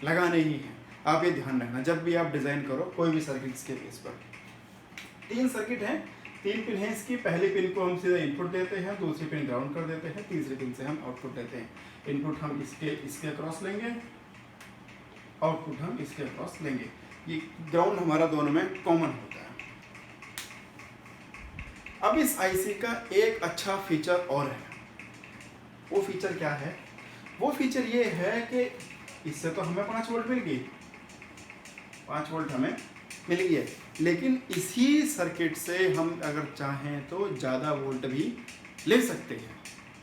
लगाने ही हैं। आप ये ध्यान रखना जब भी आप डिज़ाइन करो कोई भी सर्किट्स के बेस पर। 3 सर्किट हैं, 3 पिन हैं इसकी। पहली पिन को हम सीधा इनपुट देते हैं, दूसरी पिन ग्राउंड कर देते हैं, तीसरी पिन से हम आउटपुट देते हैं। इनपुट हम इसके अक्रॉस लेंगे, आउटपुट हम इसके अक्रॉस लेंगे। ये ग्राउंड हमारा दोनों में कॉमन होता है। अब इस आईसी का एक अच्छा फीचर और है। वो फीचर क्या है? वो फीचर ये है कि इससे तो हमें 5 वोल्ट मिल गई, 5 वोल्ट हमें मिल गई है, लेकिन इसी सर्किट से हम अगर चाहें तो ज़्यादा वोल्ट भी ले सकते हैं।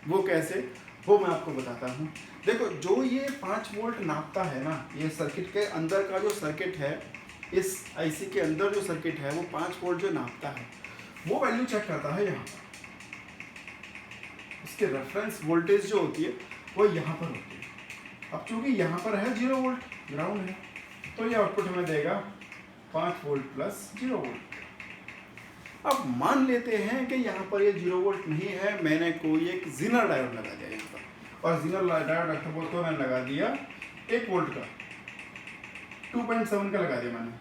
वो कैसे, वो मैं आपको बताता हूँ। देखो, जो ये 5 वोल्ट नापता है ना, ये सर्किट के अंदर का जो सर्किट है, इस आईसी के अंदर जो सर्किट है वो 5 वोल्ट जो नापता है वो वैल्यू चेक करता है यहाँ पर। उसके रेफरेंस वोल्टेज जो होती है वो यहाँ पर होती है। अब चूंकि यहाँ पर है 0 वोल्ट, ग्राउंड है, तो ये आउटपुट हमें देगा 5 वोल्ट प्लस 0 वोल्ट। अब मान लेते हैं कि यहाँ पर ये 0 वोल्ट नहीं है, मैंने कोई एक जीनर डायोड लगा दिया यहाँ पर, और जीनर डायोड रखा बोल तो मैंने लगा दिया 1 वोल्ट का, 2.7 का लगा दिया मैंने,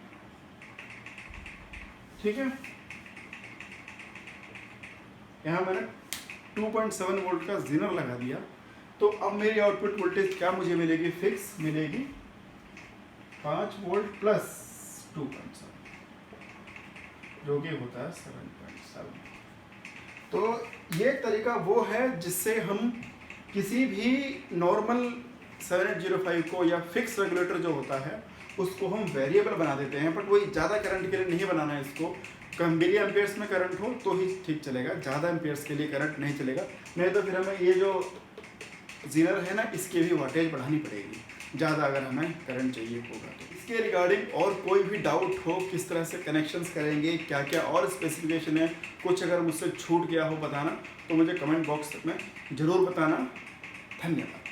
ठीक है। यहाँ मैंने 2.7 वोल्ट का जीनर लगा दिया, तो अब मेरी आउटपुट वोल्टेज क्या मुझे मिलेगी? फिक्स मिलेगी 5 वोल्ट प्लस 2.7, जो कि होता है 7.7। तो ये तरीका वो है जिससे हम किसी भी नॉर्मल 7805 को या फिक्स रेगुलेटर जो होता है उसको हम वेरिएबल बना देते हैं। बट वही ज़्यादा करंट के लिए नहीं बनाना है इसको। कम मिली एम्पेयर्स में करंट हो तो ही ठीक चलेगा, ज़्यादा एम्पेयर्स के लिए करंट नहीं चलेगा, नहीं तो फिर हमें ये जो जीनर है ना, इसकी भी वाटेज बढ़ानी पड़ेगी ज़्यादा अगर हमें करंट चाहिए होगा तो। इसके रिगार्डिंग और कोई भी डाउट हो, किस तरह से कनेक्शंस करेंगे, क्या क्या और स्पेसिफिकेशन है, कुछ अगर मुझसे छूट गया हो बताना तो मुझे कमेंट बॉक्स में ज़रूर बताना। धन्यवाद।